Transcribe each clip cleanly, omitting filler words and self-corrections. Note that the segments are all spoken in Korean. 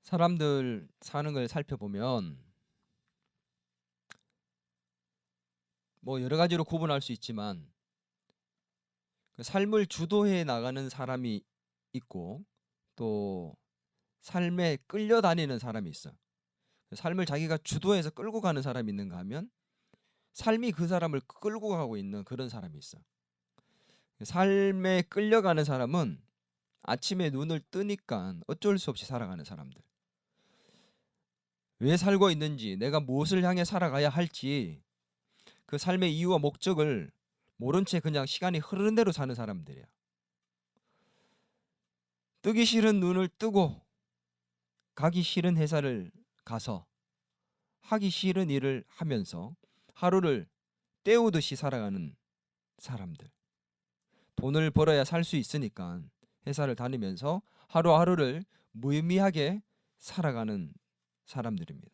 사람들 사는 걸 살펴보면 뭐 여러 가지로 구분할 수 있지만 그 삶을 주도해 나가는 사람이 있고 또 삶에 끌려다니는 사람이 있어. 삶을 자기가 주도해서 끌고 가는 사람이 있는가 하면 삶이 그 사람을 끌고 가고 있는 그런 사람이 있어. 삶에 끌려가는 사람은 아침에 눈을 뜨니까 어쩔 수 없이 살아가는 사람들. 왜 살고 있는지, 내가 무엇을 향해 살아가야 할지 그 삶의 이유와 목적을 모른 채 그냥 시간이 흐르는 대로 사는 사람들이야. 뜨기 싫은 눈을 뜨고 가기 싫은 회사를 가서 하기 싫은 일을 하면서 하루를 때우듯이 살아가는 사람들. 돈을 벌어야 살 수 있으니까 회사를 다니면서 하루하루를 무의미하게 살아가는 사람들입니다.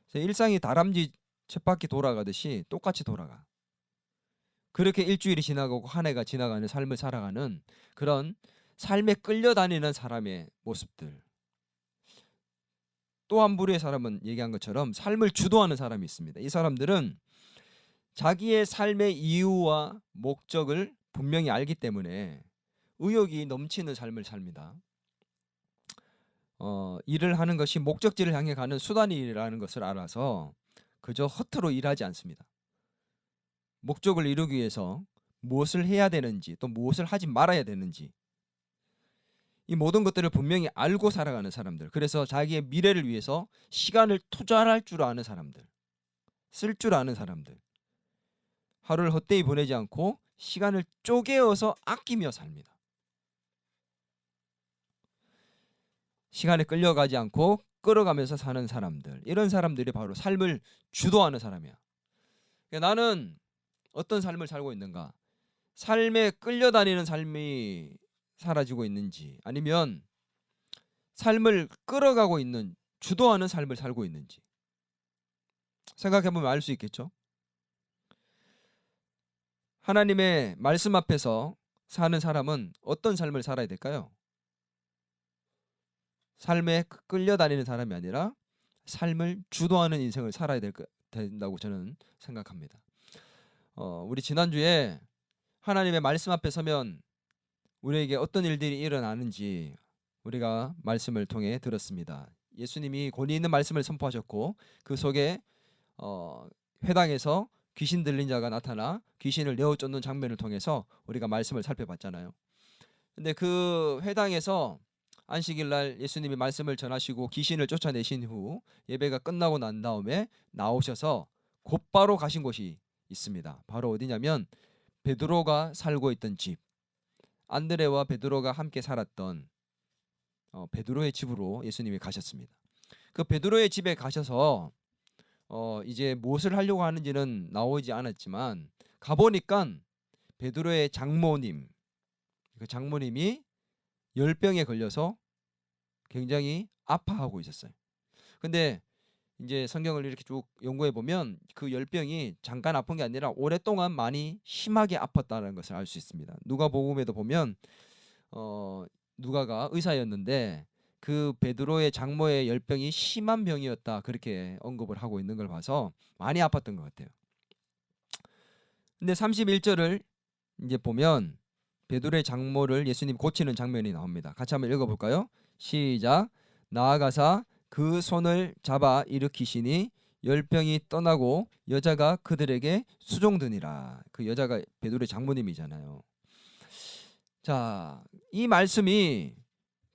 그래서 일상이 다람쥐 쳇바퀴 돌아가듯이 똑같이 돌아가. 그렇게 일주일이 지나가고 한 해가 지나가는 삶을 살아가는 그런 삶에 끌려다니는 사람의 모습들. 또 한 부류의 사람은 얘기한 것처럼 삶을 주도하는 사람이 있습니다. 이 사람들은 자기의 삶의 이유와 목적을 분명히 알기 때문에 의욕이 넘치는 삶을 삽니다. 일을 하는 것이 목적지를 향해 가는 수단이라는 것을 알아서 그저 허투루 일하지 않습니다. 목적을 이루기 위해서 무엇을 해야 되는지 또 무엇을 하지 말아야 되는지 이 모든 것들을 분명히 알고 살아가는 사람들. 그래서 자기의 미래를 위해서 시간을 투자할 줄 아는 사람들. 쓸 줄 아는 사람들. 하루를 헛되이 보내지 않고 시간을 쪼개어서 아끼며 삽니다. 시간에 끌려가지 않고 끌어가면서 사는 사람들. 이런 사람들이 바로 삶을 주도하는 사람이야. 그러니까 나는 어떤 삶을 살고 있는가? 삶에 끌려다니는 삶이 사라지고 있는지 아니면 삶을 끌어가고 있는 주도하는 삶을 살고 있는지 생각해보면 알 수 있겠죠. 하나님의 말씀 앞에서 사는 사람은 어떤 삶을 살아야 될까요? 삶에 끌려다니는 사람이 아니라 삶을 주도하는 인생을 살아야 된다고 저는 생각합니다. 우리 지난주에 하나님의 말씀 앞에 서면 우리에게 어떤 일들이 일어나는지 우리가 말씀을 통해 들었습니다. 예수님이 권위 있는 말씀을 선포하셨고 그 속에 회당에서 귀신 들린 자가 나타나 귀신을 내어 쫓는 장면을 통해서 우리가 말씀을 살펴봤잖아요. 근데 그 회당에서 안식일 날 예수님이 말씀을 전하시고 귀신을 쫓아내신 후 예배가 끝나고 난 다음에 나오셔서 곧바로 가신 곳이 있습니다. 바로 어디냐면 베드로가 살고 있던 집, 안드레와 베드로가 함께 살았던 베드로의 집으로 예수님이 가셨습니다. 그 베드로의 집에 가셔서 이제 무엇을 하려고 하는지는 나오지 않았지만 가보니까 베드로의 장모님, 그 장모님이 열병에 걸려서 굉장히 아파하고 있었어요. 근데 이제 성경을 이렇게 쭉 연구해 보면 그 열병이 잠깐 아픈 게 아니라 오랫동안 많이 심하게 아팠다는 것을 알 수 있습니다. 누가복음에도 보면 누가가 의사였는데 그 베드로의 장모의 열병이 심한 병이었다 그렇게 언급을 하고 있는 걸 봐서 많이 아팠던 것 같아요. 근데 31절을 이제 보면 베드로의 장모를 예수님 고치는 장면이 나옵니다. 같이 한번 읽어볼까요? 시작. 나아가사 그 손을 잡아 일으키시니 열병이 떠나고 여자가 그들에게 수종드니라. 그 여자가 베드로의 장모님이잖아요. 자, 이 말씀이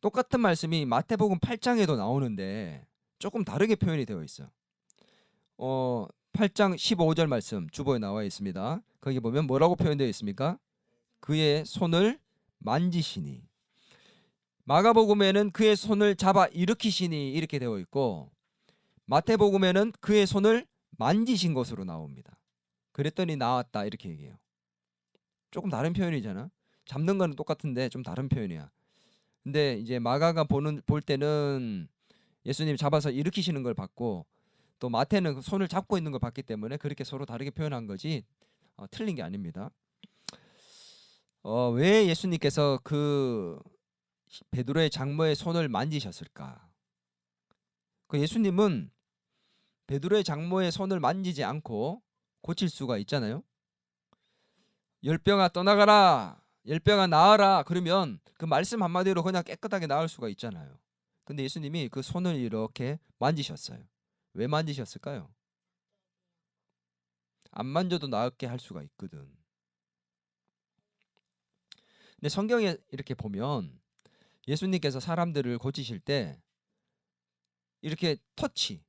똑같은 말씀이 마태복음 8장에도 나오는데 조금 다르게 표현이 되어 있어요. 8장 15절 말씀 주보에 나와 있습니다. 거기 보면 뭐라고 표현되어 있습니까? 그의 손을 만지시니. 마가복음에는 그의 손을 잡아 일으키시니 이렇게 되어 있고 마태복음에는 그의 손을 만지신 것으로 나옵니다. 그랬더니 나았다 이렇게 얘기해요. 조금 다른 표현이잖아. 잡는 거는 똑같은데 좀 다른 표현이야. 근데 이제 마가가 볼 때는 예수님 잡아서 일으키시는 걸 봤고 또 마태는 손을 잡고 있는 걸 봤기 때문에 그렇게 서로 다르게 표현한 거지 틀린 게 아닙니다. 왜 예수님께서 그 베드로의 장모의 손을 만지셨을까? 그 예수님은 베드로의 장모의 손을 만지지 않고 고칠 수가 있잖아요. 열병아 떠나가라, 열병아 나아라, 그러면 그 말씀 한마디로 그냥 깨끗하게 나을 수가 있잖아요. 근데 예수님이 그 손을 이렇게 만지셨어요. 왜 만지셨을까요? 안 만져도 나게 할 수가 있거든. 근데 성경에 이렇게 보면 예수님께서 사람들을 고치실 때 이렇게 터치,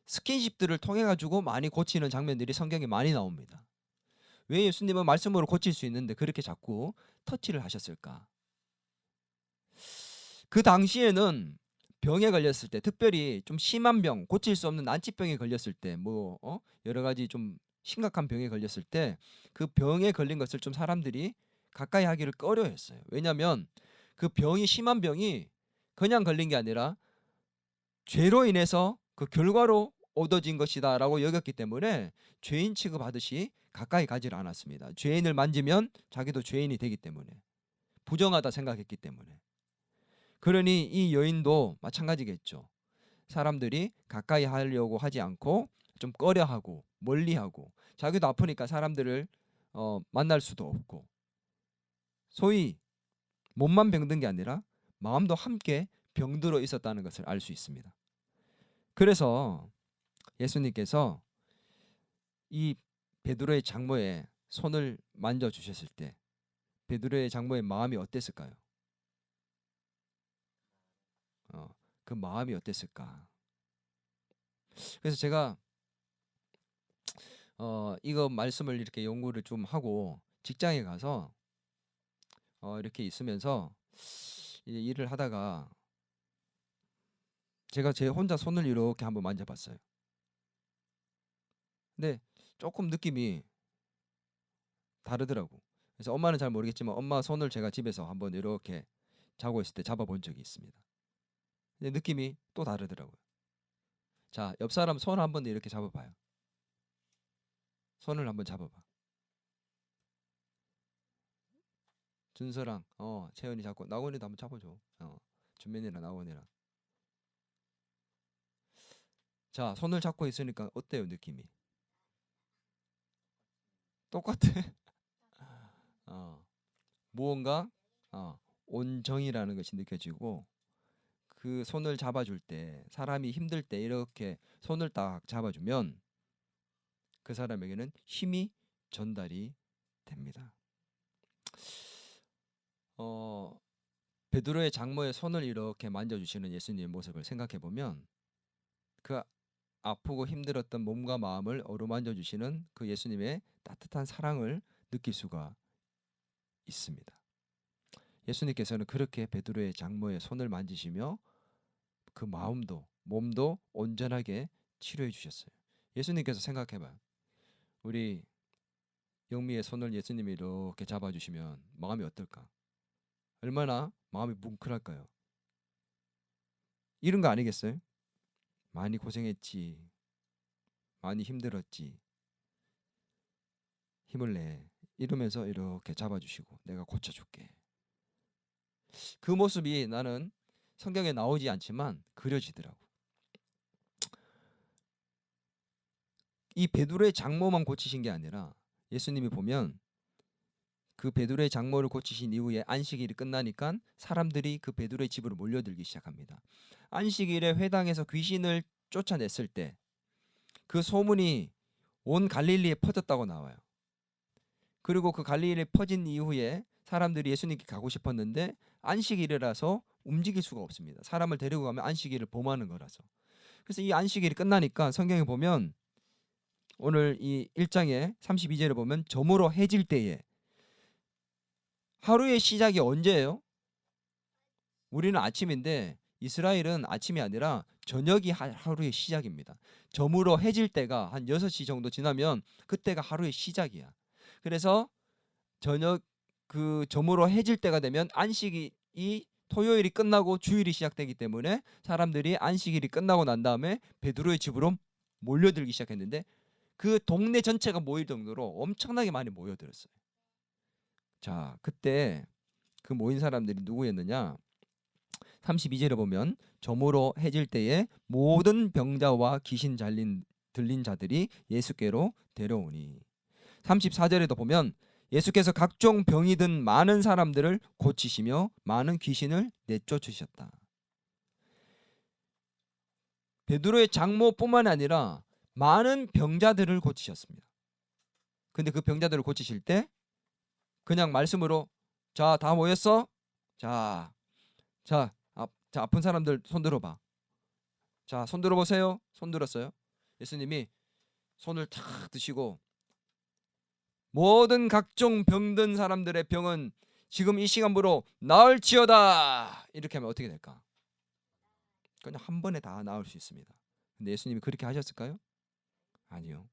스킨십들을 통해 가지고 많이 고치는 장면들이 성경에 많이 나옵니다. 왜 예수님은 말씀으로 고칠 수 있는데 그렇게 자꾸 터치를 하셨을까? 그 당시에는 병에 걸렸을 때, 특별히 좀 심한 병, 고칠 수 없는 난치병에 걸렸을 때, 여러 가지 좀 심각한 병에 걸렸을 때 그 병에 걸린 것을 좀 사람들이 가까이 하기를 꺼려했어요. 왜냐하면 그 병이, 심한 병이 그냥 걸린 게 아니라 죄로 인해서 그 결과로 얻어진 것이다라고 여겼기 때문에 죄인 취급하듯이 가까이 가지를 않았습니다. 죄인을 만지면 자기도 죄인이 되기 때문에, 부정하다 생각했기 때문에. 그러니 이 여인도 마찬가지겠죠. 사람들이 가까이 하려고 하지 않고 좀 꺼려하고 멀리하고, 자기도 아프니까 사람들을 만날 수도 없고, 소위 몸만 병든 게 아니라 마음도 함께 병들어 있었다는 것을 알 수 있습니다. 그래서 예수님께서 이 베드로의 장모의 손을 만져주셨을 때 베드로의 장모의 마음이 어땠을까요? 그 마음이 어땠을까? 그래서 제가 이거 말씀을 이렇게 연구를 좀 하고 직장에 가서 이렇게 있으면서 이제 일을 하다가 제가 제 혼자 손을 이렇게 한번 만져봤어요. 근데 조금 느낌이 다르더라고. 그래서 엄마는 잘 모르겠지만 엄마 손을 제가 집에서 한번 이렇게 자고 있을 때 잡아본 적이 있습니다. 근데 느낌이 또 다르더라고요. 자, 옆 사람 손 한번 이렇게 잡아봐요. 손을 한번 잡아봐. 준서랑 채연이 잡고, 나원이도 한번 잡아줘. 준면이랑 나원이랑. 자, 손을 잡고 있으니까 어때요, 느낌이? 똑같아. 무언가 온정이라는 것이 느껴지고, 그 손을 잡아줄 때, 사람이 힘들 때 이렇게 손을 딱 잡아주면 그 사람에게는 힘이 전달이 됩니다. 베드로의 장모의 손을 이렇게 만져주시는 예수님의 모습을 생각해 보면 그 아프고 힘들었던 몸과 마음을 어루만져 주시는 그 예수님의 따뜻한 사랑을 느낄 수가 있습니다. 예수님께서는 그렇게 베드로의 장모의 손을 만지시며 그 마음도 몸도 온전하게 치료해 주셨어요. 예수님께서 생각해봐요. 우리 영미의 손을 예수님이 이렇게 잡아주시면 마음이 어떨까? 얼마나 마음이 뭉클할까요? 이런 거 아니겠어요? 많이 고생했지, 많이 힘들었지, 힘을 내, 이러면서 이렇게 잡아주시고 내가 고쳐줄게. 그 모습이 나는 성경에 나오지 않지만 그려지더라고. 이 베드로의 장모만 고치신 게 아니라 예수님이 보면 그 베드로의 장모를 고치신 이후에 안식일이 끝나니까 사람들이 그 베드로의 집으로 몰려들기 시작합니다. 안식일에 회당에서 귀신을 쫓아냈을 때 그 소문이 온 갈릴리에 퍼졌다고 나와요. 그리고 그 갈릴리에 퍼진 이후에 사람들이 예수님께 가고 싶었는데 안식일이라서 움직일 수가 없습니다. 사람을 데리고 가면 안식일을 범하는 거라서. 그래서 이 안식일이 끝나니까 성경에 보면 오늘 이 1장에 32절에 보면 저물어 해질 때에, 하루의 시작이 언제예요? 우리는 아침인데 이스라엘은 아침이 아니라 저녁이 하루의 시작입니다. 저물어 해질 때가 한 6시 정도 지나면 그때가 하루의 시작이야. 그래서 저녁 그 저물어 해질 때가 되면 안식이 토요일이 끝나고 주일이 시작되기 때문에 사람들이 안식일이 끝나고 난 다음에 베드로의 집으로 몰려들기 시작했는데 그 동네 전체가 모일 정도로 엄청나게 많이 모여들었어요. 자, 그때 그 모인 사람들이 누구였느냐? 32절에 보면 저물어 해질 때에 모든 병자와 귀신 들린 자들이 예수께로 데려오니. 34절에도 보면 예수께서 각종 병이 든 많은 사람들을 고치시며 많은 귀신을 내쫓으셨다. 베드로의 장모뿐만 아니라 많은 병자들을 고치셨습니다. 근데 그 병자들을 고치실 때 그냥 말씀으로 자, 다 모였어? 자, 아픈 사람들 손 들어봐. 자, 손 들어보세요. 손 들었어요. 예수님이 손을 탁 드시고 모든 각종 병든 사람들의 병은 지금 이 시간부로 나을지어다. 이렇게 하면 어떻게 될까? 그냥 한 번에 다 나을 수 있습니다. 근데 예수님이 그렇게 하셨을까요? 아니요.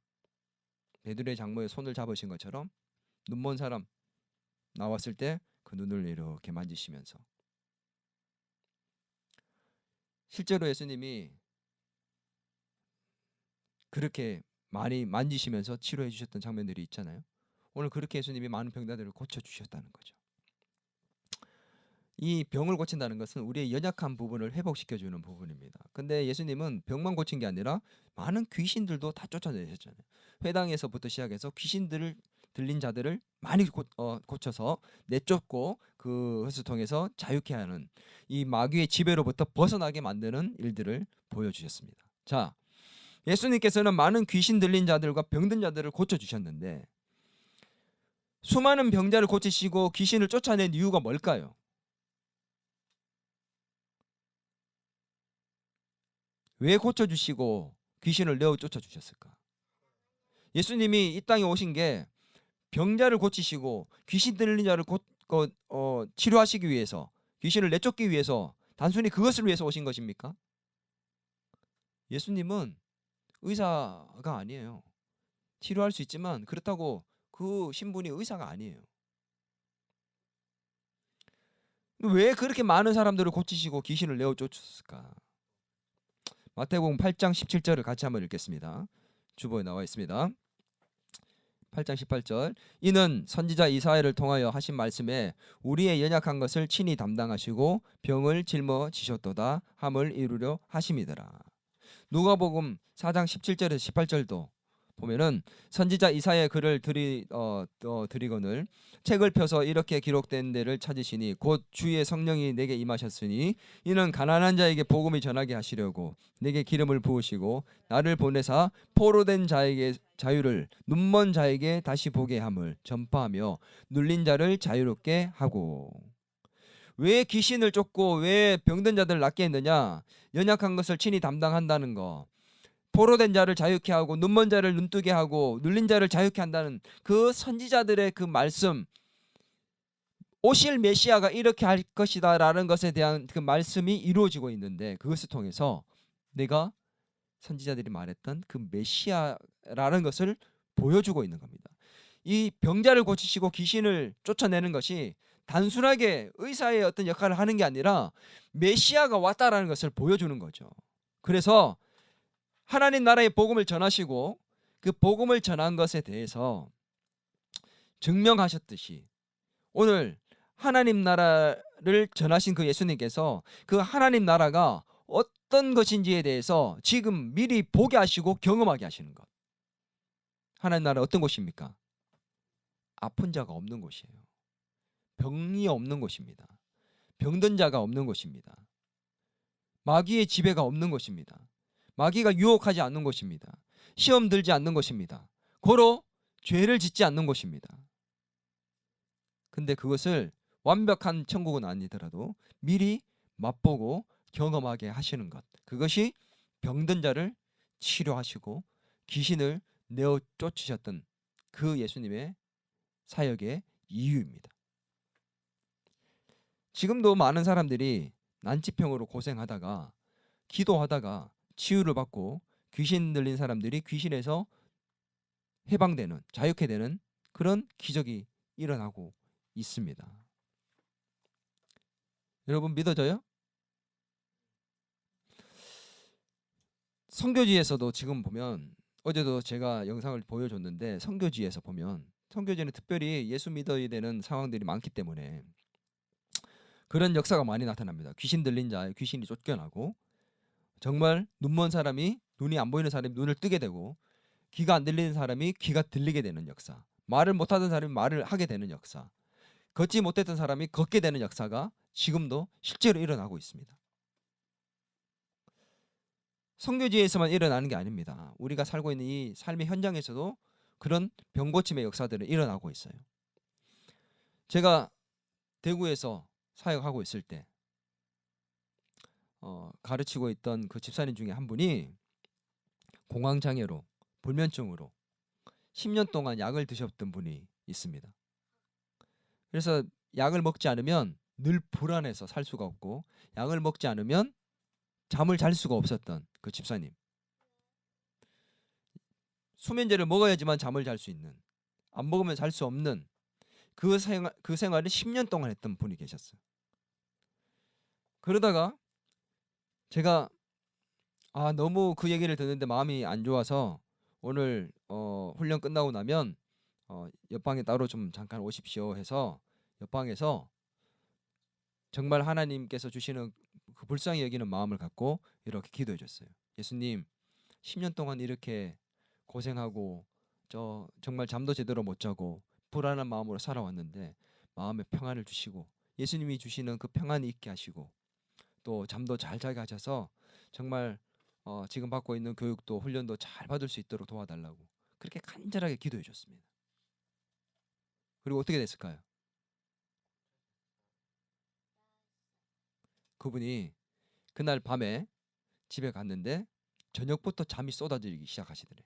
베드로의 장모의 손을 잡으신 것처럼 눈먼 사람 나왔을 때 그 눈을 이렇게 만지시면서, 실제로 예수님이 그렇게 많이 만지시면서 치료해 주셨던 장면들이 있잖아요. 오늘 그렇게 예수님이 많은 병자들을 고쳐주셨다는 거죠. 이 병을 고친다는 것은 우리의 연약한 부분을 회복시켜주는 부분입니다. 근데 예수님은 병만 고친 게 아니라 많은 귀신들도 다 쫓아내셨잖아요. 회당에서부터 시작해서 귀신들을 들린 자들을 많이 고쳐서 내쫓고 그것을 통해서 자유케 하는, 이 마귀의 지배로부터 벗어나게 만드는 일들을 보여주셨습니다. 자, 예수님께서는 많은 귀신 들린 자들과 병든 자들을 고쳐주셨는데 수많은 병자를 고치시고 귀신을 쫓아낸 이유가 뭘까요? 왜 고쳐주시고 귀신을 내어 쫓아주셨을까? 예수님이 이 땅에 오신 게 병자를 고치시고 귀신 들린 자를 치료하시기 위해서, 귀신을 내쫓기 위해서, 단순히 그것을 위해서 오신 것입니까? 예수님은 의사가 아니에요. 치료할 수 있지만 그렇다고 그 신분이 의사가 아니에요. 왜 그렇게 많은 사람들을 고치시고 귀신을 내어 쫓으셨을까? 마태복음 8장 17절을 같이 한번 읽겠습니다. 주보에 나와 있습니다. 8장 18절. 이는 선지자 이사야를 통하여 하신 말씀에 우리의 연약한 것을 친히 담당하시고 병을 짊어지셨도다 함을 이루려 하심이더라. 누가복음 4장 17절에서 18절도 보면은 선지자 이사야의 글을 드리거늘 책을 펴서 이렇게 기록된 데를 찾으시니 곧 주의 성령이 내게 임하셨으니 이는 가난한 자에게 복음을 전하게 하시려고 내게 기름을 부으시고 나를 보내사 포로된 자에게 자유를, 눈먼 자에게 다시 보게 함을 전파하며 눌린 자를 자유롭게 하고. 왜 귀신을 쫓고 왜 병든 자들을 낫게 했느냐? 연약한 것을 친히 담당한다는 거, 포로된 자를 자유케 하고 눈먼 자를 눈뜨게 하고 눌린 자를 자유케 한다는 그 선지자들의 그 말씀, 오실 메시아가 이렇게 할 것이다 라는 것에 대한 그 말씀이 이루어지고 있는데, 그것을 통해서 내가 선지자들이 말했던 그 메시아라는 것을 보여주고 있는 겁니다. 이 병자를 고치시고 귀신을 쫓아내는 것이 단순하게 의사의 어떤 역할을 하는 게 아니라 메시아가 왔다라는 것을 보여주는 거죠. 그래서 하나님 나라의 복음을 전하시고 그 복음을 전한 것에 대해서 증명하셨듯이 오늘 하나님 나라를 전하신 그 예수님께서 그 하나님 나라가 어떤 것인지에 대해서 지금 미리 보게 하시고 경험하게 하시는 것. 하나님 나라 어떤 곳입니까? 아픈 자가 없는 곳이에요. 병이 없는 곳입니다. 병든 자가 없는 곳입니다. 마귀의 지배가 없는 곳입니다. 마귀가 유혹하지 않는 곳입니다. 시험 들지 않는 곳입니다. 고로 죄를 짓지 않는 곳입니다. 근데 그것을 완벽한 천국은 아니더라도 미리 맛보고 경험하게 하시는 것, 그것이 병든 자를 치료하시고 귀신을 내어 쫓으셨던 그 예수님의 사역의 이유입니다. 지금도 많은 사람들이 난치병으로 고생하다가 기도하다가 치유를 받고 귀신 들린 사람들이 귀신에서 해방되는, 자유케 되는 그런 기적이 일어나고 있습니다. 여러분 믿어져요? 선교지에서도 지금 보면, 어제도 제가 영상을 보여줬는데, 선교지에서 보면, 선교지는 특별히 예수 믿어야 되는 상황들이 많기 때문에 그런 역사가 많이 나타납니다. 귀신 들린 자에 귀신이 쫓겨나고, 정말 눈먼 사람이, 눈이 안 보이는 사람이 눈을 뜨게 되고, 귀가 안 들리는 사람이 귀가 들리게 되는 역사, 말을 못하던 사람이 말을 하게 되는 역사, 걷지 못했던 사람이 걷게 되는 역사가 지금도 실제로 일어나고 있습니다. 선교지에서만 일어나는 게 아닙니다. 우리가 살고 있는 이 삶의 현장에서도 그런 병고침의 역사들은 일어나고 있어요. 제가 대구에서 사역하고 있을 때 가르치고 있던 그 집사님 중에 한 분이 공황장애로, 불면증으로 10년 동안 약을 드셨던 분이 있습니다. 그래서 약을 먹지 않으면 늘 불안해서 살 수가 없고, 약을 먹지 않으면 잠을 잘 수가 없었던 그 집사님. 수면제를 먹어야지만 잠을 잘 수 있는, 안 먹으면 잘 수 없는 그 생활을 10년 동안 했던 분이 계셨어요. 그러다가 제가 너무 그 얘기를 듣는데 마음이 안 좋아서 오늘 훈련 끝나고 나면 옆방에 따로 좀 잠깐 오십시오 해서 옆방에서 정말 하나님께서 주시는 그 불쌍히 여기는 마음을 갖고 이렇게 기도해 줬어요. 예수님, 10년 동안 이렇게 고생하고 정말 잠도 제대로 못 자고 불안한 마음으로 살아왔는데 마음에 평안을 주시고, 예수님이 주시는 그 평안이 있게 하시고, 또 잠도 잘 자게 하셔서 정말 지금 받고 있는 교육도 훈련도 잘 받을 수 있도록 도와달라고 그렇게 간절하게 기도해 줬습니다. 그리고 어떻게 됐을까요? 그분이 그날 밤에 집에 갔는데 저녁부터 잠이 쏟아지기 시작하시더래.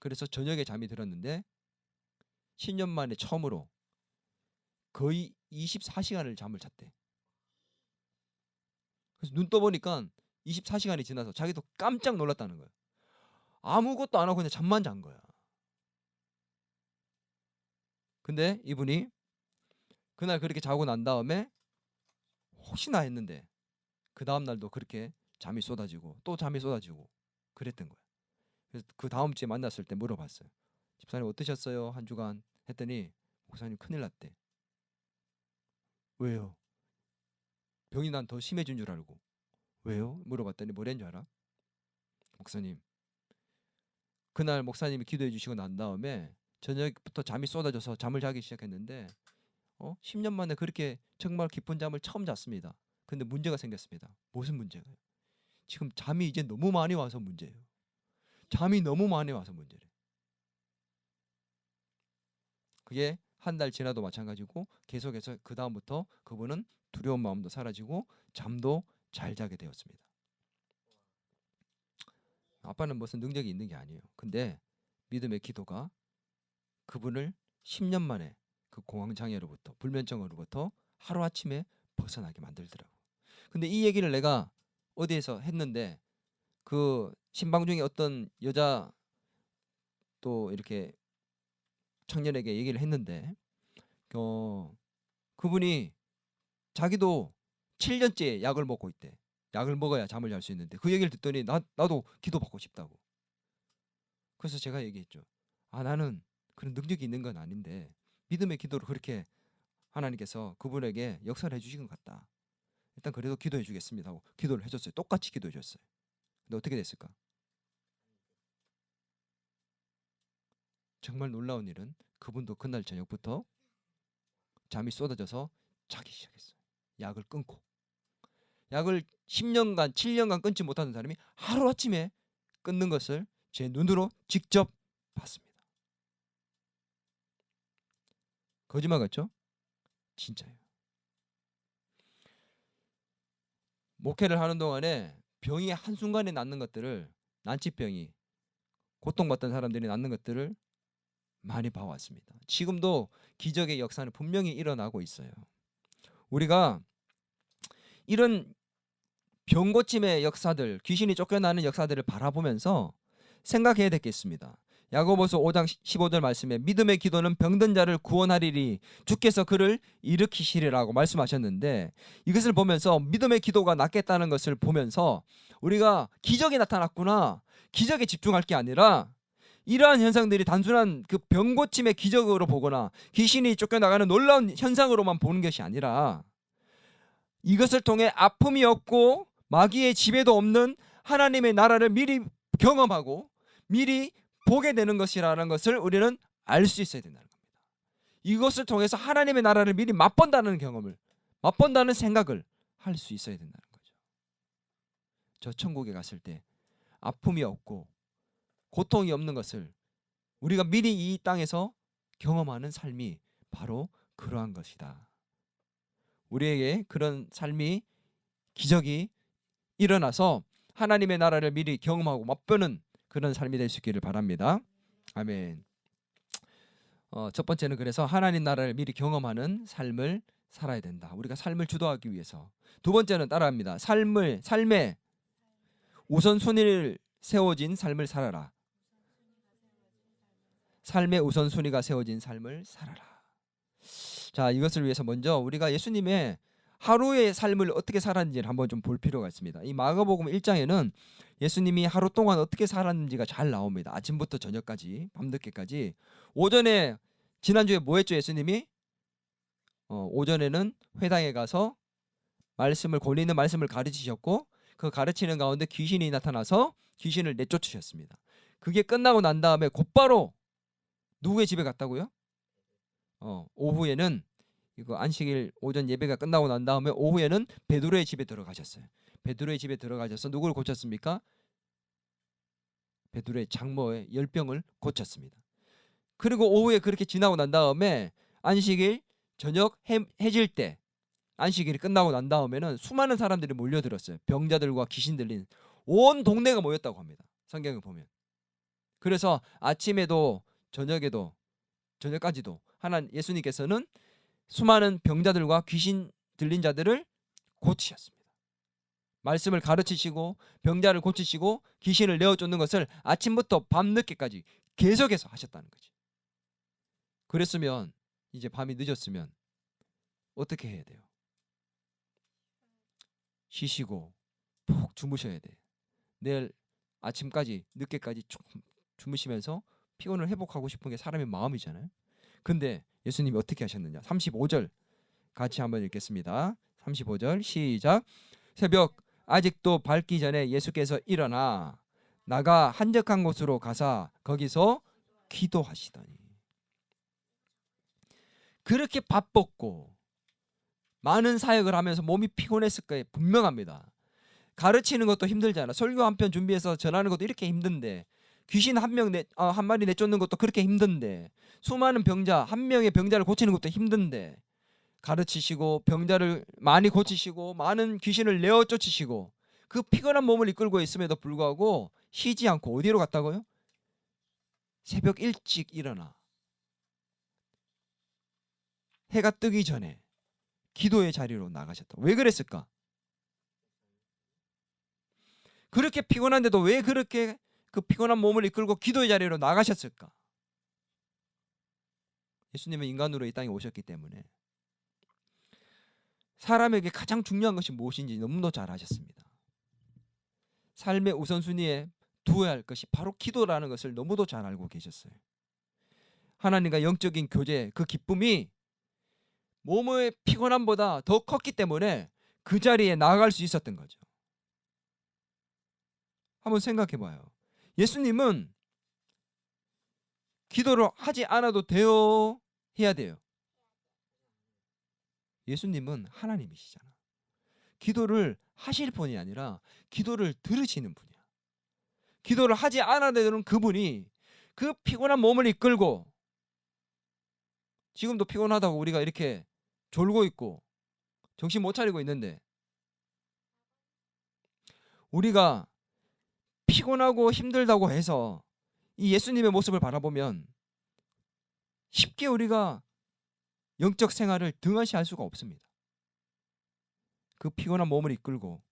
그래서 저녁에 잠이 들었는데 10년 만에 처음으로 거의 24시간을 잠을 잤대. 그래서 눈 떠보니까 24시간이 지나서 자기도 깜짝 놀랐다는 거예요. 아무것도 안 하고 그냥 잠만 잔 거야. 근데 이분이 그날 그렇게 자고 난 다음에 혹시나 했는데 그 다음 날도 그렇게 잠이 쏟아지고 또 잠이 쏟아지고 그랬던 거예요. 그래서 그 다음 주에 만났을 때 물어봤어요. 집사님 어떠셨어요? 한 주간 했더니 목사님 큰일 났대. 왜요? 병이 난 더 심해진 줄 알고. 왜요? 물어봤더니 뭐랬는 줄 알아? 목사님, 그날 목사님이 기도해 주시고 난 다음에 저녁부터 잠이 쏟아져서 잠을 자기 시작했는데 10년 만에 그렇게 정말 깊은 잠을 처음 잤습니다. 근데 문제가 생겼습니다. 무슨 문제가요? 지금 잠이 이제 너무 많이 와서 문제예요. 잠이 너무 많이 와서 문제래. 그게 한 달 지나도 마찬가지고 계속해서 그 다음부터 그분은 두려운 마음도 사라지고 잠도 잘 자게 되었습니다. 아빠는 무슨 능력이 있는 게 아니에요. 근데 믿음의 기도가 그분을 10년 만에 그 공황장애로부터, 불면증으로부터 하루아침에 벗어나게 만들더라고. 근데 이 얘기를 내가 어디에서 했는데 그 신방 중에 어떤 여자 또 이렇게 청년에게 얘기를 했는데 그분이 자기도 7년째 약을 먹고 있대. 약을 먹어야 잠을 잘 수 있는데 그 얘기를 듣더니 나도 기도받고 싶다고. 그래서 제가 얘기했죠. 나는 그런 능력이 있는 건 아닌데 믿음의 기도로 그렇게 하나님께서 그분에게 역사를 해주신 것 같다. 일단 그래도 기도해 주겠습니다 하고 기도를 해줬어요. 똑같이 기도해 줬어요. 근데 어떻게 됐을까? 정말 놀라운 일은 그분도 그날 저녁부터 잠이 쏟아져서 자기 시작했어요. 약을 끊고. 약을 10년간 7년간 끊지 못하는 사람이 하루아침에 끊는 것을 제 눈으로 직접 봤습니다. 거짓말 같죠? 진짜예요. 목회를 하는 동안에 병이 한순간에 낫는 것들을, 난치병이 고통받던 사람들이 낫는 것들을 많이 봐왔습니다. 지금도 기적의 역사는 분명히 일어나고 있어요. 우리가 이런 병고침의 역사들, 귀신이 쫓겨나는 역사들을 바라보면서 생각해야 되겠습니다. 야고보서 5장 15절 말씀에 믿음의 기도는 병든 자를 구원하리니 주께서 그를 일으키시리라고 말씀하셨는데, 이것을 보면서 믿음의 기도가 낫겠다는 것을 보면서 우리가 기적이 나타났구나, 기적에 집중할 게 아니라 이러한 현상들이 단순한 그 병고침의 기적으로 보거나 귀신이 쫓겨나가는 놀라운 현상으로만 보는 것이 아니라 이것을 통해 아픔이 없고 마귀의 지배도 없는 하나님의 나라를 미리 경험하고 미리 보게 되는 것이라는 것을 우리는 알 수 있어야 된다는 겁니다. 이것을 통해서 하나님의 나라를 미리 맛본다는 경험을, 맛본다는 생각을 할 수 있어야 된다는 거죠. 저 천국에 갔을 때 아픔이 없고 고통이 없는 것을 우리가 미리 이 땅에서 경험하는 삶이 바로 그러한 것이다. 우리에게 그런 삶이, 기적이 일어나서 하나님의 나라를 미리 경험하고 맛보는 그런 삶이 될 수 있기를 바랍니다. 아멘. 첫 번째는 그래서 하나님 나라를 미리 경험하는 삶을 살아야 된다. 우리가 삶을 주도하기 위해서. 두 번째는 따라합니다. 삶에 우선순위를 세워진 삶을 살아라. 삶의 우선순위가 세워진 삶을 살아라. 자, 이것을 위해서 먼저 우리가 예수님의 하루의 삶을 어떻게 살았는지를 한번 좀 볼 필요가 있습니다. 이 마가복음 1장에는 예수님이 하루 동안 어떻게 살았는지가 잘 나옵니다. 아침부터 저녁까지, 밤늦게까지. 오전에, 지난주에 뭐 했죠? 예수님이 오전에는 회당에 가서 권위 있는 말씀을 가르치셨고, 그 가르치는 가운데 귀신이 나타나서 귀신을 내쫓으셨습니다. 그게 끝나고 난 다음에 곧바로 누구의 집에 갔다고요? 오후에는 이거 안식일 오전 예배가 끝나고 난 다음에 오후에는 베드로의 집에 들어가셨어요. 베드로의 집에 들어가셔서 누구를 고쳤습니까? 베드로의 장모의 열병을 고쳤습니다. 그리고 오후에 그렇게 지나고 난 다음에 안식일 저녁 해질 때, 안식일이 끝나고 난 다음에는 수많은 사람들이 몰려들었어요. 병자들과 귀신 들린 온 동네가 모였다고 합니다. 성경을 보면. 그래서 아침에도 저녁에도, 저녁까지도 예수님께서는 수많은 병자들과 귀신 들린 자들을 고치셨습니다. 말씀을 가르치시고 병자를 고치시고 귀신을 내어쫓는 것을 아침부터 밤늦게까지 계속해서 하셨다는 거지. 그랬으면 이제 밤이 늦었으면 어떻게 해야 돼요? 쉬시고 푹 주무셔야 돼. 내일 아침까지 늦게까지 쭉 주무시면서 피곤을 회복하고 싶은 게 사람의 마음이잖아요. 근데 예수님이 어떻게 하셨느냐? 35절 같이 한번 읽겠습니다. 35절 시작. 새벽 아직도 밝기 전에 예수께서 일어나 나가 한적한 곳으로 가사 거기서 기도하시더니. 그렇게 바빴고 많은 사역을 하면서 몸이 피곤했을 거예요. 분명합니다. 가르치는 것도 힘들잖아. 설교 한 편 준비해서 전하는 것도 이렇게 힘든데, 귀신 한 마리 내쫓는 것도 그렇게 힘든데, 수많은 병자, 한 명의 병자를 고치는 것도 힘든데, 가르치시고 병자를 많이 고치시고 많은 귀신을 내어 쫓으시고 그 피곤한 몸을 이끌고 있음에도 불구하고 쉬지 않고 어디로 갔다고요? 새벽 일찍 일어나 해가 뜨기 전에 기도의 자리로 나가셨다. 왜 그랬을까? 그렇게 피곤한데도 왜 그렇게 그 피곤한 몸을 이끌고 기도의 자리로 나가셨을까? 예수님은 인간으로 이 땅에 오셨기 때문에 사람에게 가장 중요한 것이 무엇인지 너무도 잘 아셨습니다. 삶의 우선순위에 두어야 할 것이 바로 기도라는 것을 너무도 잘 알고 계셨어요. 하나님과 영적인 교제, 그 기쁨이 몸의 피곤함보다 더 컸기 때문에 그 자리에 나아갈 수 있었던 거죠. 한번 생각해 봐요. 예수님은 기도를 하지 않아도 해야 돼요. 예수님은 하나님이시잖아. 기도를 하실 분이 아니라 기도를 들으시는 분이야. 기도를 하지 않아도 되는 그분이 그 피곤한 몸을 이끌고, 지금도 피곤하다고 우리가 이렇게 졸고 있고 정신 못 차리고 있는데, 우리가 피곤하고 힘들다고 해서 이 예수님의 모습을 바라보면 쉽게 우리가 영적 생활을 등한시할 수가 없습니다. 그 피곤한 몸을 이끌고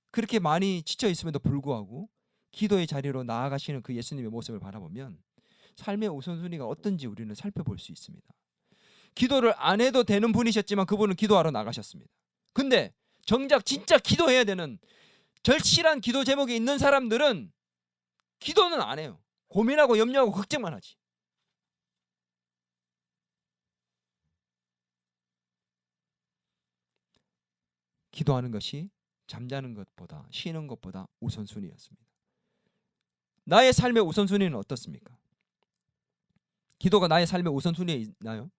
그렇게 많이 지쳐 있음에도 불구하고 기도의 자리로 나아가시는 그 예수님의 모습을 바라보면 삶의 우선순위가 어떤지 우리는 살펴볼 수 있습니다. 기도를 안 해도 되는 분이셨지만 그분은 기도하러 나가셨습니다. 근데 정작 진짜 기도해야 되는 절실한 기도 제목이 있는 사람들은 기도는 안 해요. 고민하고 염려하고 걱정만 하지. 기도하는 것이 잠자는 것보다, 쉬는 것보다 우선순위였습니다. 나의 삶의 우선순위는 어떻습니까? 기도가 나의 삶의 우선순위에 있나요?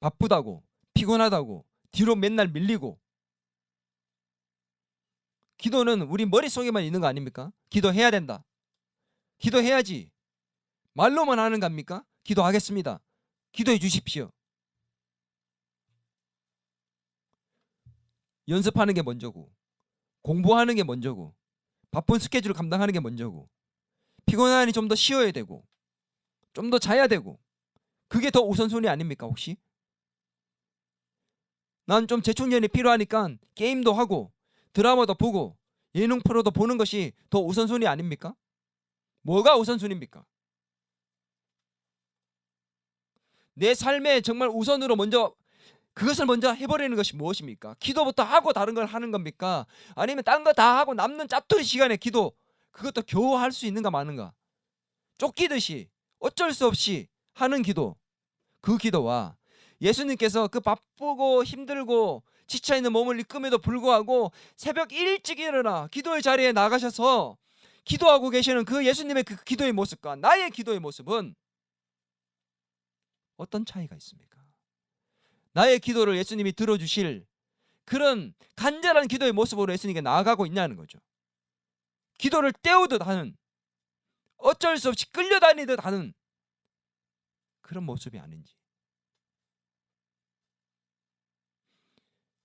바쁘다고, 피곤하다고, 뒤로 맨날 밀리고. 기도는 우리 머릿속에만 있는 거 아닙니까? 기도해야 된다. 기도해야지. 말로만 하는 겁니까? 기도하겠습니다. 기도해 주십시오. 연습하는 게 먼저고, 공부하는 게 먼저고, 바쁜 스케줄을 감당하는 게 먼저고, 피곤하니 좀 더 쉬어야 되고, 좀 더 자야 되고, 그게 더 우선순위 아닙니까 혹시? 난 좀 재충전이 필요하니까 게임도 하고 드라마도 보고 예능 프로도 보는 것이 더 우선순위 아닙니까? 뭐가 우선순위입니까? 내 삶에 정말 우선으로 그것을 먼저 해버리는 것이 무엇입니까? 기도부터 하고 다른 걸 하는 겁니까? 아니면 딴 거 다 하고 남는 짜투리 시간에 기도, 그것도 겨우 할 수 있는가 마는가? 쫓기듯이 어쩔 수 없이 하는 기도, 그 기도와 예수님께서 그 바쁘고 힘들고 지쳐있는 몸을 이끌음에도 불구하고 새벽 일찍 일어나 기도의 자리에 나가셔서 기도하고 계시는 그 예수님의 그 기도의 모습과 나의 기도의 모습은 어떤 차이가 있습니까? 나의 기도를 예수님이 들어주실 그런 간절한 기도의 모습으로 예수님께 나아가고 있냐는 거죠. 기도를 때우듯 하는, 어쩔 수 없이 끌려다니듯 하는 그런 모습이 아닌지.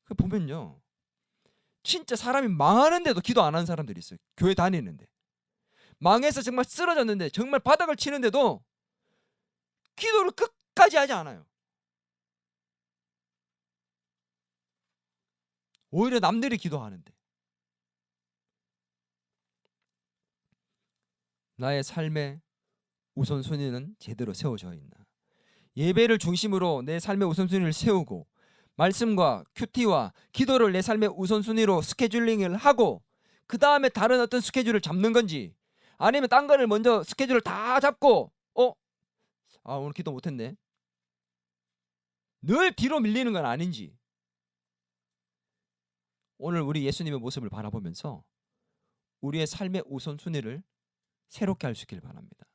그 보면요, 진짜 사람이 망하는데도 기도 안 하는 사람들이 있어요. 교회 다니는데 망해서 정말 쓰러졌는데 정말 바닥을 치는데도 기도를 끝까지 하지 않아요. 오히려 남들이 기도하는데. 나의 삶의 우선순위는 제대로 세워져 있나? 예배를 중심으로 내 삶의 우선순위를 세우고 말씀과 큐티와 기도를 내 삶의 우선순위로 스케줄링을 하고 그 다음에 다른 어떤 스케줄을 잡는 건지, 아니면 딴 거를 먼저 스케줄을 다 잡고 오늘 기도 못했네, 늘 뒤로 밀리는 건 아닌지. 오늘 우리 예수님의 모습을 바라보면서 우리의 삶의 우선순위를 새롭게 할 수 있기를 바랍니다.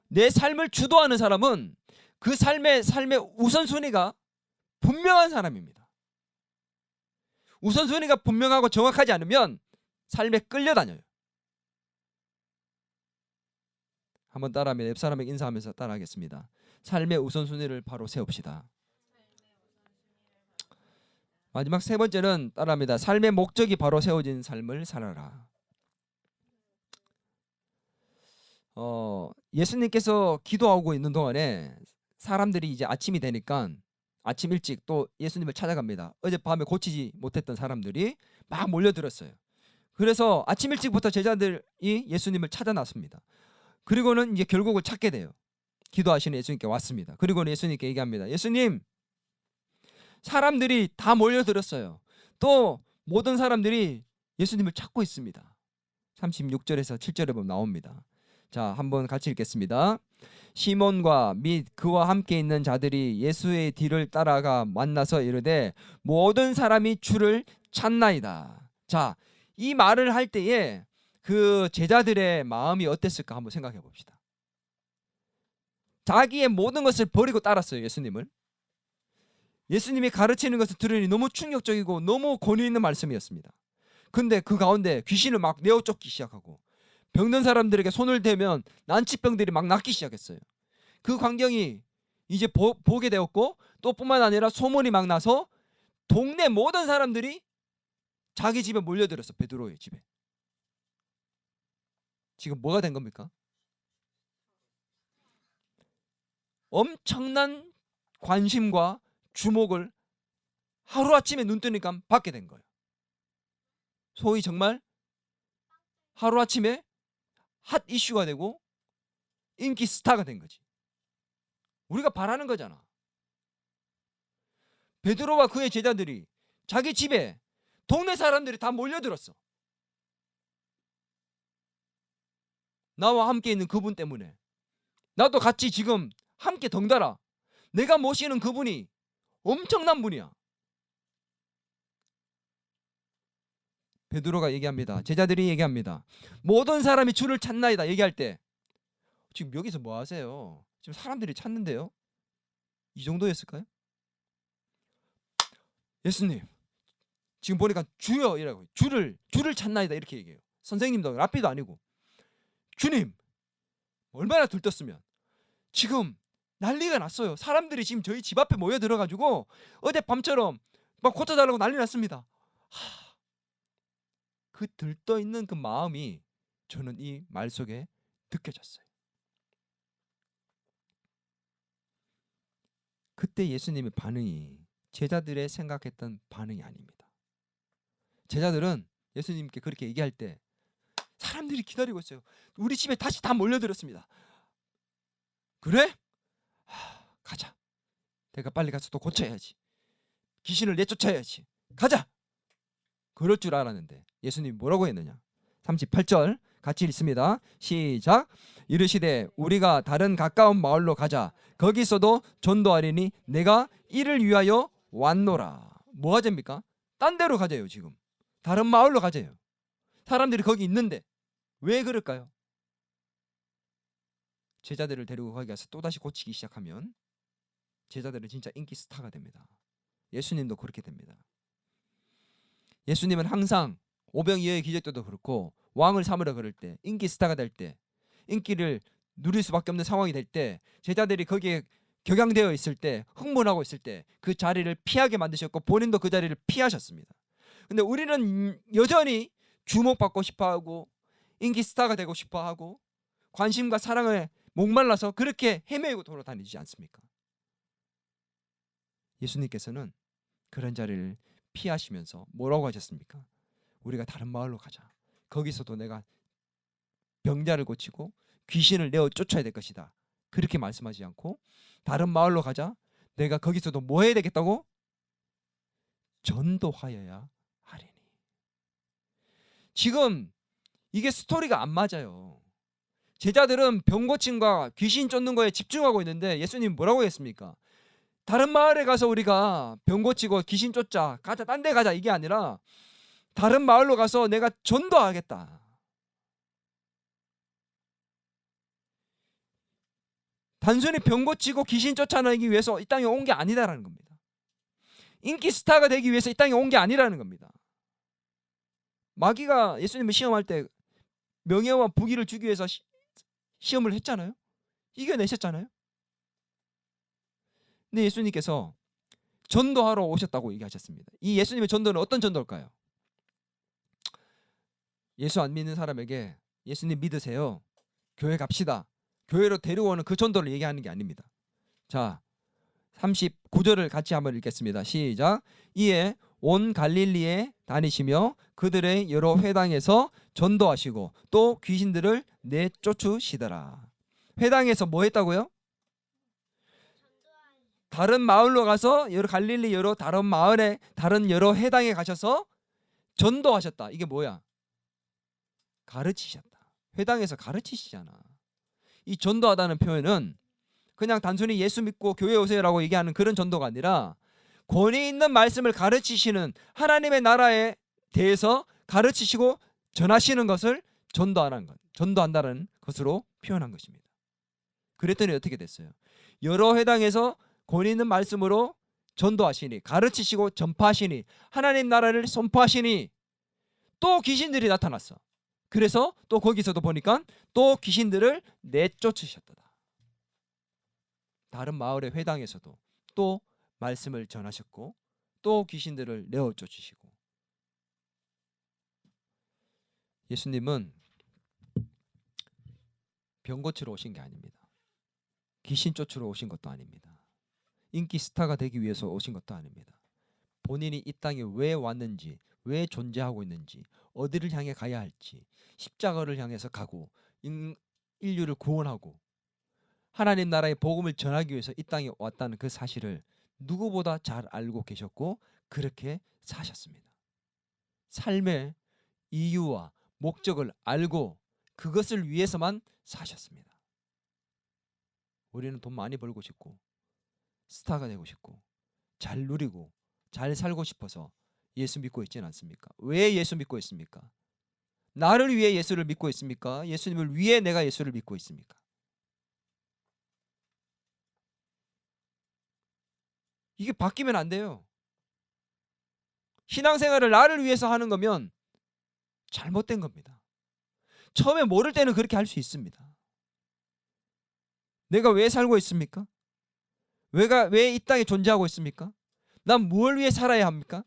내 삶을 주도하는 사람은 그 삶의 우선순위가 분명한 사람입니다. 우선순위가 분명하고 정확하지 않으면 삶에 끌려다녀요. 한번 따라하면 옆 사람에게 인사하면서 따라하겠습니다. 삶의 우선순위를 바로 세웁시다. 마지막 세 번째는 따라합니다. 삶의 목적이 바로 세워진 삶을 살아라. 예수님께서 기도하고 있는 동안에 사람들이 이제 아침이 되니까 아침 일찍 또 예수님을 찾아갑니다. 어젯밤에 고치지 못했던 사람들이 막 몰려들었어요. 그래서 아침 일찍부터 제자들이 예수님을 찾아 나섭니다. 그리고는 이제 결국을 찾게 돼요. 기도하시는 예수님께 왔습니다. 그리고는 예수님께 얘기합니다. 예수님, 사람들이 다 몰려들었어요. 또 모든 사람들이 예수님을 찾고 있습니다. 36절에서 7절에 보면 나옵니다. 자, 한번 같이 읽겠습니다. 시몬과 및 그와 함께 있는 자들이 예수의 뒤를 따라가 만나서 이르되 모든 사람이 주를 찾나이다. 자, 이 말을 할 때에 그 제자들의 마음이 어땠을까 한번 생각해 봅시다. 자기의 모든 것을 버리고 따랐어요, 예수님을. 예수님이 가르치는 것을 들으니 너무 충격적이고 너무 권위 있는 말씀이었습니다. 근데 그 가운데 귀신을 막 내어 쫓기 시작하고 병든 사람들에게 손을 대면 난치병들이 막 낫기 시작했어요. 그 광경이 이제 보게 되었고, 또 뿐만 아니라 소문이 막 나서 동네 모든 사람들이 자기 집에 몰려들었어. 베드로의 집에. 지금 뭐가 된 겁니까? 엄청난 관심과 주목을 하루아침에 눈 뜨니까 받게 된 거예요. 소위 정말 하루아침에 핫 이슈가 되고 인기 스타가 된 거지. 우리가 바라는 거잖아. 베드로와 그의 제자들이 자기 집에 동네 사람들이 다 몰려들었어. 나와 함께 있는 그분 때문에. 나도 같이 지금 함께 덩달아. 내가 모시는 그분이 엄청난 분이야. 베드로가 얘기합니다. 제자들이 얘기합니다. 모든 사람이 주를 찾나이다 얘기할 때 지금 여기서 뭐 하세요? 지금 사람들이 찾는데요. 이 정도였을까요? 예수님 지금 보니까 주여 이라고 주를 찾나이다 이렇게 얘기해요. 선생님도 랍비도 아니고 주님 얼마나 들떴으면 지금 난리가 났어요. 사람들이 지금 저희 집 앞에 모여 들어가지고 어젯밤처럼 막 고쳐달라고 난리 났습니다. 그 들떠 있는 그 마음이 저는 이 말 속에 느껴졌어요. 그때 예수님의 반응이 제자들의 생각했던 반응이 아닙니다. 제자들은 예수님께 그렇게 얘기할 때 사람들이 기다리고 있어요. 우리 집에 다시 다 몰려들었습니다. 그래? 가자. 내가 빨리 가서 또 고쳐야지. 귀신을 내쫓아야지. 가자. 그럴 줄 알았는데 예수님이 뭐라고 했느냐? 38절 같이 읽습니다. 시작. 이르시되 우리가 다른 가까운 마을로 가자. 거기서도 전도하리니 내가 이를 위하여 왔노라. 뭐 하자입니까? 딴 데로 가자요. 지금 다른 마을로 가자요. 사람들이 거기 있는데 왜 그럴까요? 제자들을 데리고 거기 가서 또다시 고치기 시작하면 제자들은 진짜 인기 스타가 됩니다. 예수님도 그렇게 됩니다. 예수님은 항상 오병이어의 기적 때도 그렇고 왕을 삼으려 그럴 때 인기 스타가 될 때 인기를 누릴 수밖에 없는 상황이 될 때 제자들이 거기에 격양되어 있을 때 흥분하고 있을 때 그 자리를 피하게 만드셨고 본인도 그 자리를 피하셨습니다. 근데 우리는 여전히 주목받고 싶어하고 인기 스타가 되고 싶어하고 관심과 사랑에 목말라서 그렇게 헤매고 돌아다니지 않습니까? 예수님께서는 그런 자리를 피하시면서 뭐라고 하셨습니까? 우리가 다른 마을로 가자. 거기서도 내가 병자를 고치고 귀신을 내어 쫓아야 될 것이다. 그렇게 말씀하지 않고 다른 마을로 가자. 내가 거기서도 뭐 해야 되겠다고? 전도하여야 하리니. 지금 이게 스토리가 안 맞아요. 제자들은 병 고침과 귀신 쫓는 거에 집중하고 있는데 예수님 뭐라고 했습니까? 다른 마을에 가서 우리가 병 고치고 귀신 쫓자. 가자. 딴 데 가자. 이게 아니라 다른 마을로 가서 내가 전도하겠다. 단순히 병 고치고 귀신 쫓아내기 위해서 이 땅에 온 게 아니다라는 겁니다. 인기 스타가 되기 위해서 이 땅에 온 게 아니라는 겁니다. 마귀가 예수님을 시험할 때 명예와 부귀를 주기 위해서 시험을 했잖아요. 이겨내셨잖아요. 근데 예수님께서 전도하러 오셨다고 얘기하셨습니다. 이 예수님의 전도는 어떤 전도일까요? 예수 안 믿는 사람에게 예수님 믿으세요. 교회 갑시다. 교회로 데려오는 그 전도를 얘기하는 게 아닙니다. 자, 39절을 같이 한번 읽겠습니다. 시작. 이에 온 갈릴리에 다니시며 그들의 여러 회당에서 전도하시고 또 귀신들을 내쫓으시더라. 회당에서 뭐 했다고요? 다른 마을로 가서 여러 갈릴리 여러 다른 마을에 다른 여러 회당에 가셔서 전도하셨다. 이게 뭐야? 가르치셨다. 회당에서 가르치시잖아. 이 전도하다는 표현은 그냥 단순히 예수 믿고 교회 오세요라고 얘기하는 그런 전도가 아니라 권위 있는 말씀을 가르치시는 하나님의 나라에 대해서 가르치시고 전하시는 것을 전도한다는 것으로 표현한 것입니다. 그랬더니 어떻게 됐어요? 여러 회당에서 권위 있는 말씀으로 전도하시니 가르치시고 전파하시니 하나님 나라를 선포하시니 또 귀신들이 나타났어. 그래서 또 거기서도 보니까 또 귀신들을 내쫓으셨다. 다른 마을의 회당에서도 또 말씀을 전하셨고 또 귀신들을 내어 쫓으시고. 예수님은 병 고치러 오신 게 아닙니다. 귀신 쫓으러 오신 것도 아닙니다. 인기 스타가 되기 위해서 오신 것도 아닙니다. 본인이 이 땅에 왜 왔는지, 왜 존재하고 있는지, 어디를 향해 가야 할지, 십자가를 향해서 가고 인류를 구원하고 하나님 나라의 복음을 전하기 위해서 이 땅에 왔다는 그 사실을 누구보다 잘 알고 계셨고 그렇게 사셨습니다. 삶의 이유와 목적을 알고 그것을 위해서만 사셨습니다. 우리는 돈 많이 벌고 싶고 스타가 되고 싶고 잘 누리고 잘 살고 싶어서 예수 믿고 있지는 않습니까? 왜 예수 믿고 있습니까? 나를 위해 예수를 믿고 있습니까? 예수님을 위해 내가 예수를 믿고 있습니까? 이게 바뀌면 안 돼요. 신앙생활을 나를 위해서 하는 거면 잘못된 겁니다. 처음에 모를 때는 그렇게 할 수 있습니다. 내가 왜 살고 있습니까? 왜 이 땅에 존재하고 있습니까? 난 무엇을 위해 살아야 합니까?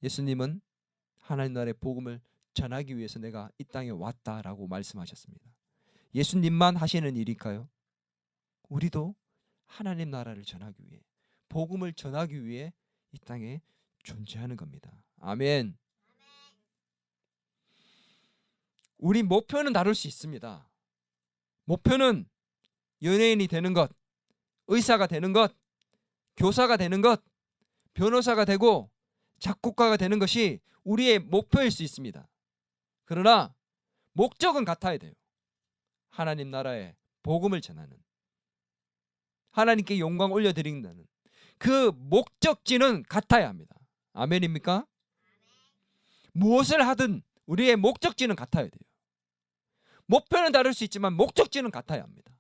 예수님은 하나님 나라의 복음을 전하기 위해서 내가 이 땅에 왔다라고 말씀하셨습니다. 예수님만 하시는 일일까요? 우리도 하나님 나라를 전하기 위해, 복음을 전하기 위해 이 땅에 존재하는 겁니다. 아멘. 우리 목표는 다를 수 있습니다. 목표는 연예인이 되는 것, 의사가 되는 것, 교사가 되는 것, 변호사가 되고 작곡가가 되는 것이 우리의 목표일 수 있습니다. 그러나 목적은 같아야 돼요. 하나님 나라의 복음을 전하는, 하나님께 영광 올려드린다는 그 목적지는 같아야 합니다. 아멘입니까? 무엇을 하든 우리의 목적지는 같아야 돼요. 목표는 다를 수 있지만 목적지는 같아야 합니다.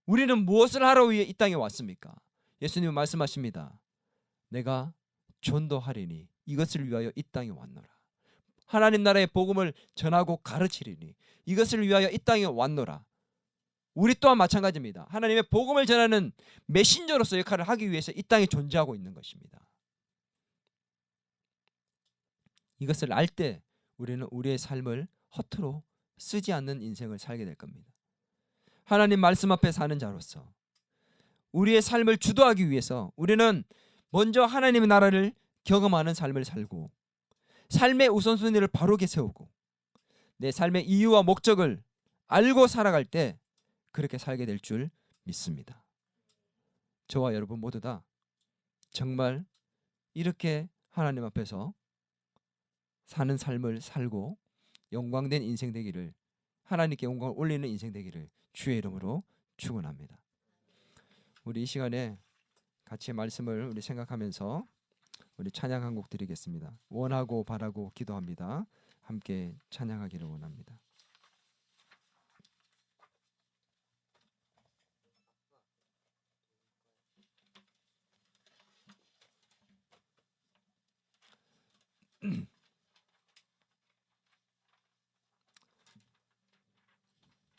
우리는 무엇을 하러 위해 이 땅에 왔습니까? 예수님은 말씀하십니다. 내가 전도하리니 이것을 위하여 이 땅에 왔노라. 하나님 나라의 복음을 전하고 가르치리니 이것을 위하여 이 땅에 왔노라. 우리 또한 마찬가지입니다. 하나님의 복음을 전하는 메신저로서 역할을 하기 위해서 이 땅에 존재하고 있는 것입니다. 이것을 알 때 우리는 우리의 삶을 허투루 쓰지 않는 인생을 살게 될 겁니다. 하나님 말씀 앞에 사는 자로서 우리의 삶을 주도하기 위해서 우리는 먼저 하나님의 나라를 경험하는 삶을 살고 삶의 우선순위를 바르게 세우고 내 삶의 이유와 목적을 알고 살아갈 때 그렇게 살게 될 줄 믿습니다. 저와 여러분 모두 다 정말 이렇게 하나님 앞에서 사는 삶을 살고 영광된 인생 되기를, 하나님께 영광을 올리는 인생 되기를 주의 이름으로 축원합니다. 우리 이 시간에 같이 말씀을 우리 생각하면서 우리 찬양 한 곡 드리겠습니다. 원하고 바라고 기도합니다. 함께 찬양하기를 원합니다.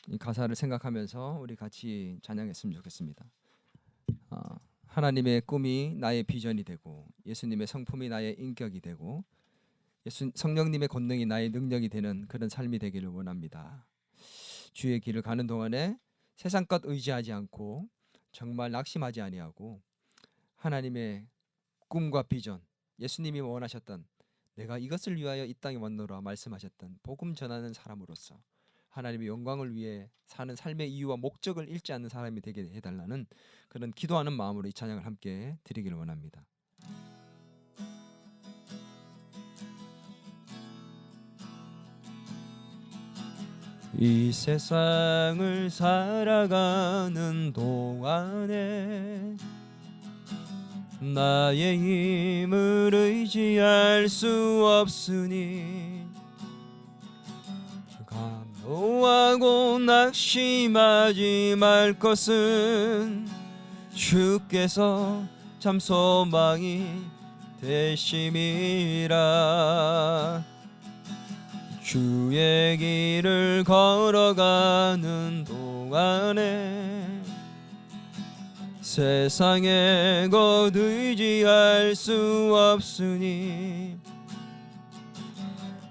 이 가사를 생각하면서 우리 같이 찬양했으면 좋겠습니다. 하나님의 꿈이 나의 비전이 되고 예수님의 성품이 나의 인격이 되고 성령님의 권능이 나의 능력이 되는 그런 삶이 되기를 원합니다. 주의 길을 가는 동안에 세상 것 의지하지 않고 정말 낙심하지 아니하고 하나님의 꿈과 비전, 예수님이 원하셨던 내가 이것을 위하여 이 땅에 왔노라 말씀하셨던 복음 전하는 사람으로서 하나님의 영광을 위해 사는 삶의 이유와 목적을 잃지 않는 사람이 되게 해달라는 그런 기도하는 마음으로 이 찬양을 함께 드리기를 원합니다. 이 세상을 살아가는 동안에 나의 힘을 의지할 수 없으니 노하고 낙심하지 말 것은 주께서 참 소망이 되심이라. 주의 길을 걸어가는 동안에 세상의 것 의지할 수 없으니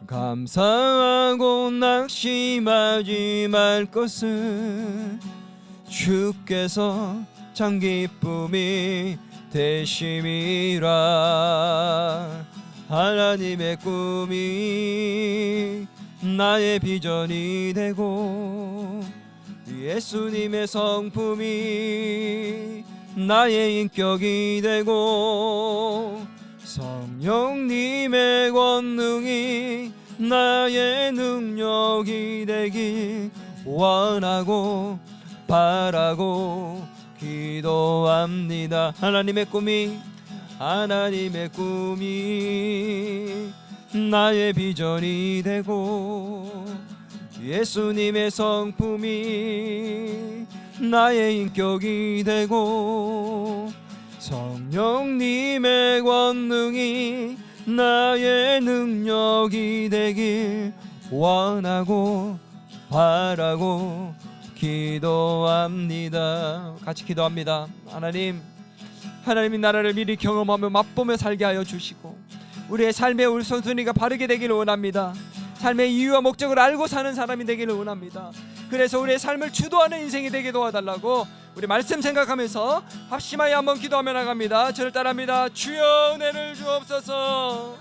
감사하고 낙심하지 말 것은 주께서 참 기쁨이 되심이라. 하나님의 꿈이 나의 비전이 되고 예수님의 성품이 나의 인격이 되고 성령님의 권능이 나의 능력이 되길 원하고 바라고 기도합니다. 하나님의 꿈이 하나님의 꿈이 나의 비전이 되고 예수님의 성품이 나의 인격이 되고 성령님의 권능이 나의 능력이 되길 원하고 바라고 기도합니다. 같이 기도합니다. 하나님이 나라를 미리 경험하며 맛보며 살게 하여 주시고 우리의 삶의 우선순위가 바르게 되기를 원합니다. 삶의 이유와 목적을 알고 사는 사람이 되기를 원합니다. 그래서 우리의 삶을 주도하는 인생이 되게 도와달라고 우리 말씀 생각하면서 합심하여 한번 기도하며 나갑니다. 저를 따라합니다. 주여 은혜를 주옵소서.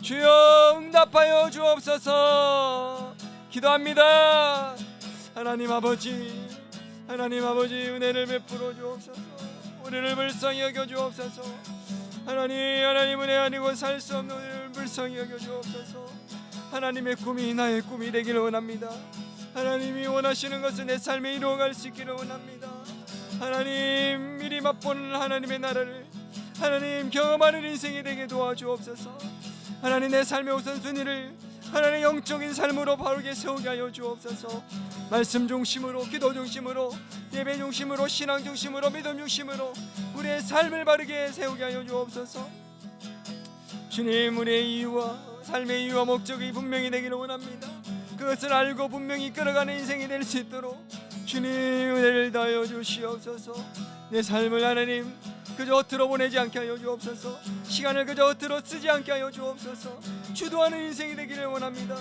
주여 응답하여 주옵소서. 기도합니다. 하나님 아버지 은혜를 베풀어 주옵소서. 우리를 불쌍히 여겨 주옵소서. 하나님 은혜 아니고 살 수 없는 우리를 불쌍히 여겨 주옵소서. 하나님의 꿈이 나의 꿈이 되기를 원합니다. 하나님이 원하시는 것을 내 삶에 이루어갈 수 있기를 원합니다. 하나님 미리 맛보는 하나님의 나라를 하나님 경험하는 인생이 되게 도와주옵소서. 하나님 내 삶의 우선순위를 하나님 영적인 삶으로 바르게 세우게 하여 주옵소서. 말씀 중심으로 기도 중심으로 예배 중심으로 신앙 중심으로 믿음 중심으로 우리의 삶을 바르게 세우게 하여 주옵소서. 주님 우리의 이유와 삶의 이유와 목적이 분명히 되기를 원합니다. 그것을 알고 분명히 끌어가는 인생이 될 수 있도록 주님 은혜를 다하여 주시옵소서. 내 삶을 하나님 그저 헛으로 보내지 않게 하여 주옵소서. 시간을 그저 헛으로 쓰지 않게 하여 주옵소서. 주도하는 인생이 되기를 원합니다.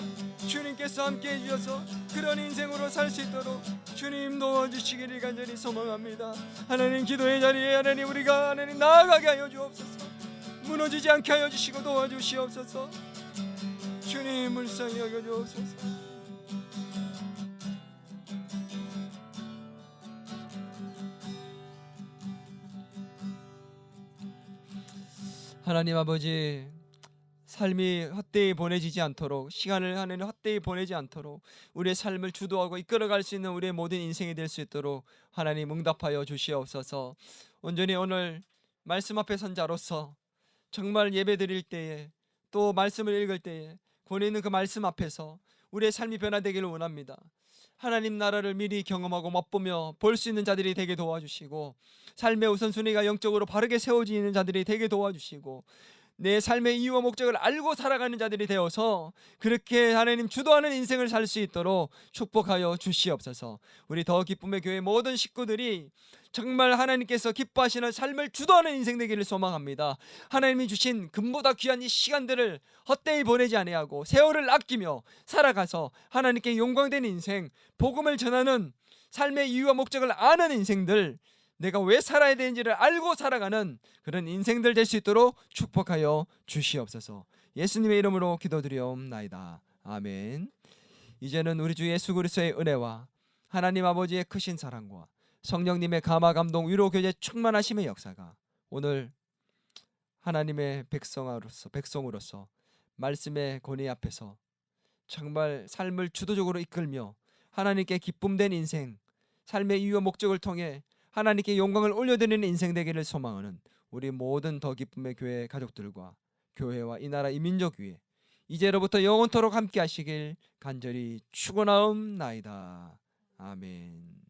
주님께서 함께해 주셔서 그런 인생으로 살 수 있도록 주님 도와주시기를 간절히 소망합니다. 하나님 기도의 자리에 하나님 우리가 하나님 나아가게 하여 주옵소서. 무너지지 않게 하여 주시고 도와주시옵소서. 주님 불쌍히 여겨 주옵소서. 하나님 아버지 삶이 헛되이 보내지지 않도록 시간을 하나님 헛되이 보내지 않도록 우리의 삶을 주도하고 이끌어갈 수 있는 우리의 모든 인생이 될 수 있도록 하나님 응답하여 주시옵소서. 온전히 오늘 말씀 앞에 선 자로서 정말 예배 드릴 때에 또 말씀을 읽을 때에 권위 있는 그 말씀 앞에서 우리의 삶이 변화되기를 원합니다. 하나님 나라를 미리 경험하고 맛보며 볼 수 있는 자들이 되게 도와주시고 삶의 우선순위가 영적으로 바르게 세워지는 자들이 되게 도와주시고 내 삶의 이유와 목적을 알고 살아가는 자들이 되어서 그렇게 하나님 주도하는 인생을 살 수 있도록 축복하여 주시옵소서. 우리 더 기쁨의 교회 모든 식구들이 정말 하나님께서 기뻐하시는 삶을 주도하는 인생 되기를 소망합니다. 하나님이 주신 금보다 귀한 이 시간들을 헛되이 보내지 아니하고 세월을 아끼며 살아가서 하나님께 영광되는 인생, 복음을 전하는 삶의 이유와 목적을 아는 인생들, 내가 왜 살아야 되는지를 알고 살아가는 그런 인생들 될 수 있도록 축복하여 주시옵소서. 예수님의 이름으로 기도드리옵나이다. 아멘. 이제는 우리 주 예수 그리스도의 은혜와 하나님 아버지의 크신 사랑과 성령님의 감화 감동 위로 교제 충만하심의 역사가 오늘 하나님의 백성으로서 말씀의 권위 앞에서 정말 삶을 주도적으로 이끌며 하나님께 기쁨된 인생, 삶의 이유와 목적을 통해 하나님께 영광을 올려드리는 인생 되기를 소망하는 우리 모든 더 기쁨의 교회 가족들과 교회와 이 나라 이 민족 위에 이제로부터 영원토록 함께 하시길 간절히 축원하옵나이다. 아멘.